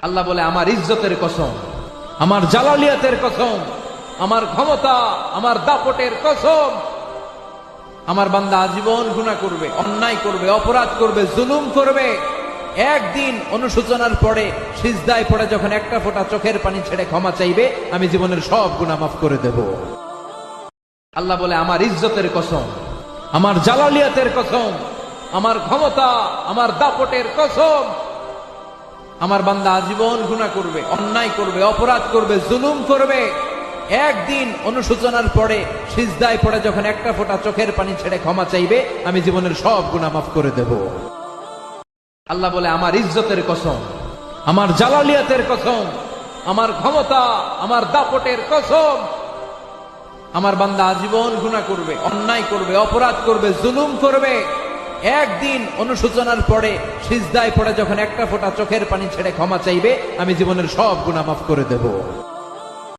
আল্লাহ বলে আমার ইজ্জতের কসম, আমার জালালিয়াতের কসম, আমার ক্ষমতা, আমার দাপটের কসম, আমার বান্দা আজীবন গুনাহ করবে, অন্যায় করবে, অপরাধ করবে, জুলুম করবে। একদিন অনুশোচনার পরে সিজদায় পড়ে যখন একটা ফোঁটা চোখের পানি ছেড়ে ক্ষমা চাইবে, আমি জীবনের সব গুনাহ মাফ করে দেব। আল্লাহ বলে আমার ইজ্জতের কসম, আমার জালালিয়াতের কসম, আমার ক্ষমতা, আমার দাপটের কসম, আমার বান্দা আজীবন গুনাহ করবে, অন্যায় করবে, অপরাধ করবে, জুলুম করবে। একদিন অনুশোচনার পরে সিজদায় পড়ে যখন একটা ফোঁটা চোখের পানি ছেড়ে ক্ষমা চাইবে, আমি জীবনের সব গুনাহ মাফ করে দেব। আল্লাহ বলে আমার ইজ্জতের কসম, আমার জালালিয়াতের কসম, আমার ক্ষমতা, আমার দাপটের কসম, আমার বান্দা আজীবন গুনাহ করবে, অন্যায় করবে, অপরাধ করবে, জুলুম করবে। একদিন অনুশোচনার পরে সিজদায় পড়ে যখন একটা ফোঁটা চোখের পানি ছেড়ে ক্ষমা চাইবে, আমি জীবনের সব গুনাহ মাফ করে দেব।